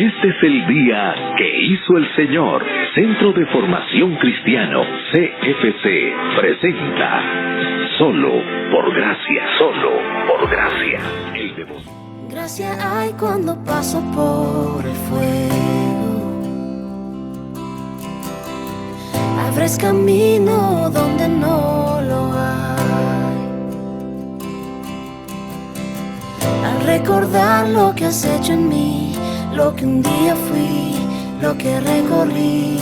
Este es el día que hizo el Señor. Centro de Formación Cristiano, CFC, presenta Solo por Gracia. Solo por Gracia. Gracia hay cuando paso por el fuego. Abres camino donde no lo hay. Al recordar lo que has hecho en mí, lo que un día fui, lo que recorrí,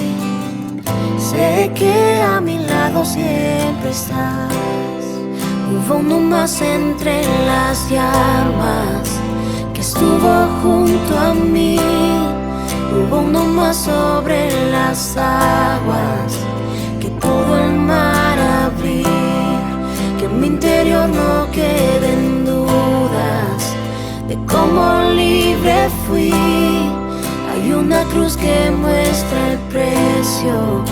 sé que a mi lado siempre estás. Hubo uno más entre las llamas que estuvo junto a mí. Hubo uno más sobre las aguas que pudo el mar abrir. Que en mi interior no queden dudas de cómo libre fui. Hay una cruz que muestra el precio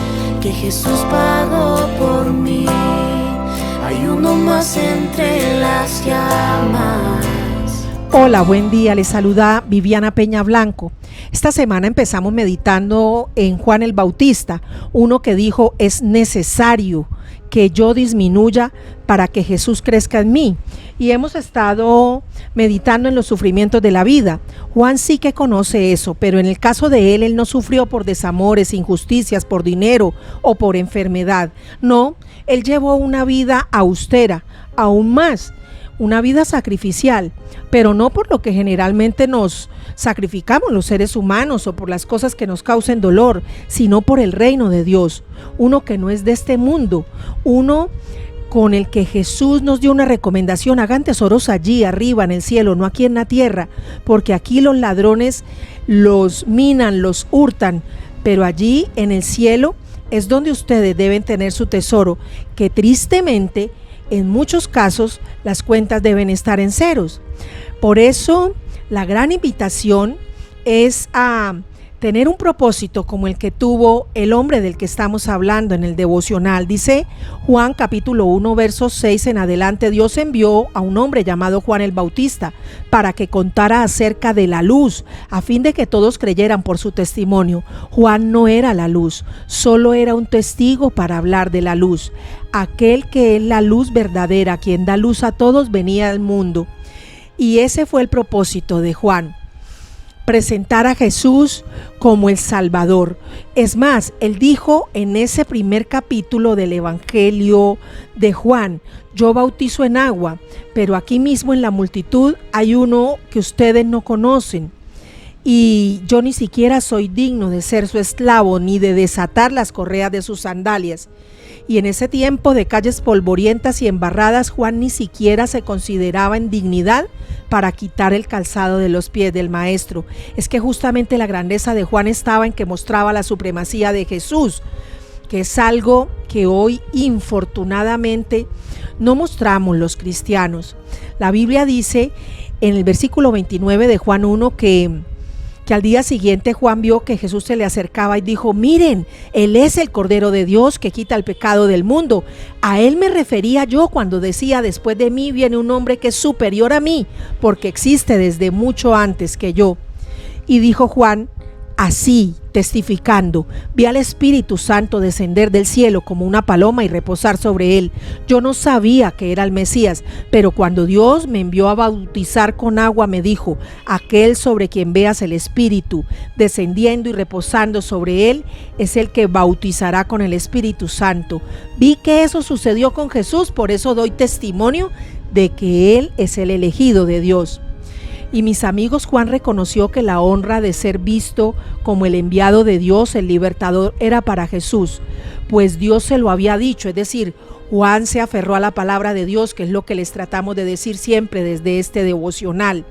que Jesús pagó por mí. Hay uno más entre las llamas. Hola, buen día, les saluda Viviana Peña Blanco. Esta semana empezamos meditando en Juan el Bautista, uno que dijo: es necesario que yo disminuya para que Jesús crezca en mí. Y hemos estado meditando en los sufrimientos de la vida. Juan sí que conoce eso, pero en el caso de él no sufrió por desamores, injusticias, por dinero o por enfermedad. No, él llevó una vida austera, aún más, una vida sacrificial, pero no por lo que generalmente nos sacrificamos los seres humanos o por las cosas que nos causen dolor, sino por el reino de Dios, uno que no es de este mundo, uno con el que Jesús nos dio una recomendación: hagan tesoros allí arriba en el cielo, no aquí en la tierra, porque aquí los ladrones los minan, los hurtan, pero allí en el cielo es donde ustedes deben tener su tesoro, que tristemente en muchos casos las cuentas deben estar en ceros. Por eso la gran invitación es a tener un propósito como el que tuvo el hombre del que estamos hablando en el devocional. Dice Juan capítulo 1 versos 6 en adelante: Dios envió a un hombre llamado Juan el Bautista para que contara acerca de la luz, a fin de que todos creyeran por su testimonio. Juan no era la luz, solo era un testigo para hablar de la luz. Aquel que es la luz verdadera, quien da luz a todos, venía al mundo. Y ese fue el propósito de Juan: presentar a Jesús como el Salvador. Es más, él dijo en ese primer capítulo del Evangelio de Juan: yo bautizo en agua, pero aquí mismo en la multitud hay uno que ustedes no conocen, y yo ni siquiera soy digno de ser su esclavo ni de desatar las correas de sus sandalias. Y en ese tiempo de calles polvorientas y embarradas, Juan ni siquiera se consideraba en dignidad para quitar el calzado de los pies del maestro. Es que justamente la grandeza de Juan estaba en que mostraba la supremacía de Jesús, que es algo que hoy infortunadamente no mostramos los cristianos. La Biblia dice en el versículo 29 de Juan 1 que al día siguiente Juan vio que Jesús se le acercaba y dijo: miren, Él es el Cordero de Dios que quita el pecado del mundo. A Él me refería yo cuando decía: después de mí viene un hombre que es superior a mí, porque existe desde mucho antes que yo. Y dijo Juan, así, testificando: vi al Espíritu Santo descender del cielo como una paloma y reposar sobre él. Yo no sabía que era el Mesías, pero cuando Dios me envió a bautizar con agua, me dijo: aquel sobre quien veas el Espíritu descendiendo y reposando sobre él, es el que bautizará con el Espíritu Santo. Vi que eso sucedió con Jesús, por eso doy testimonio de que él es el elegido de Dios. Y mis amigos, Juan reconoció que la honra de ser visto como el enviado de Dios, el libertador, era para Jesús, pues Dios se lo había dicho. Es decir, Juan se aferró a la palabra de Dios, que es lo que les tratamos de decir siempre desde este devocional.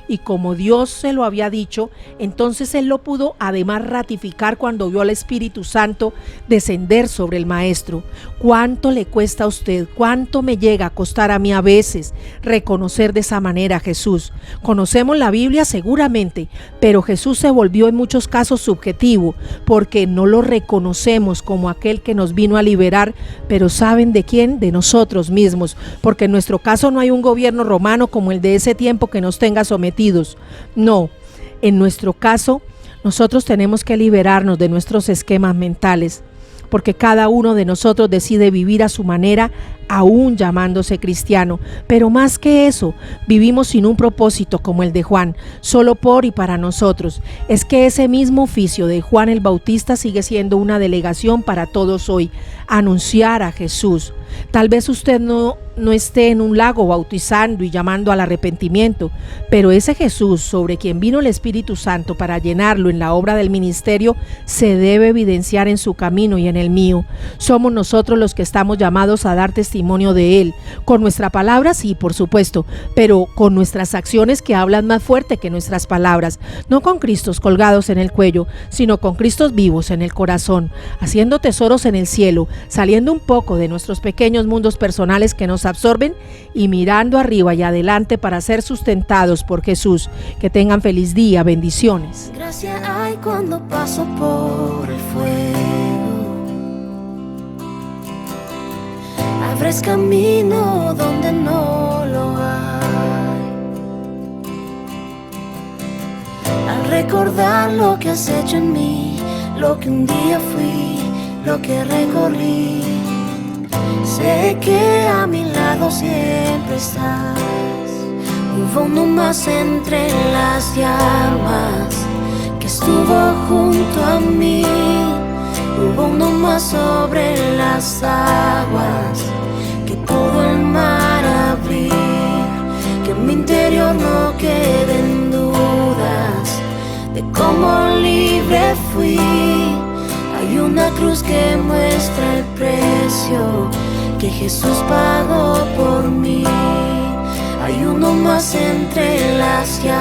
Y como Dios se lo había dicho, entonces él lo pudo además ratificar cuando vio al Espíritu Santo descender sobre el Maestro. ¿Cuánto le cuesta a usted? ¿Cuánto me llega a costar a mí a veces reconocer de esa manera a Jesús? Conocemos la Biblia seguramente, pero Jesús se volvió en muchos casos subjetivo, porque no lo reconocemos como aquel que nos vino a liberar, pero ¿saben de quién? De nosotros mismos, porque en nuestro caso no hay un gobierno romano como el de ese tiempo que nos tenga sometidos. No, en nuestro caso Nosotros tenemos que liberarnos de nuestros esquemas mentales, porque cada uno de nosotros decide vivir a su manera, aún llamándose cristiano. Pero más que eso, vivimos sin un propósito como el de Juan, solo por y para nosotros. Es que ese mismo oficio de Juan el Bautista sigue siendo una delegación para todos hoy, anunciar a Jesús. Tal vez usted no esté en un lago bautizando y llamando al arrepentimiento, pero ese Jesús sobre quien vino el Espíritu Santo para llenarlo en la obra del ministerio se debe evidenciar en su camino y en el mío. Somos nosotros los que estamos llamados a dar testimonio de Él, con nuestra palabra sí, por supuesto, pero con nuestras acciones que hablan más fuerte que nuestras palabras, no con Cristos colgados en el cuello, sino con Cristos vivos en el corazón, haciendo tesoros en el cielo, saliendo un poco de nuestros pequeños mundos personales que nos absorben y mirando arriba y adelante para ser sustentados por Jesús. Que tengan feliz día, bendiciones. Gracia hay cuando paso por el fuego, abres camino donde no lo hay. Al recordar lo que has hecho en mí, lo que un día fui, lo que recorrí, sé que a mi lado siempre estás. Hubo uno más entre las llamas que estuvo junto a mí. Hubo uno más sobre las aguas que pudo el mar abrir. Que en mi interior no queden dudas de cómo libre fui. Hay una cruz que muestra el precio que Jesús pagó por mí. Hay uno más entre las llamas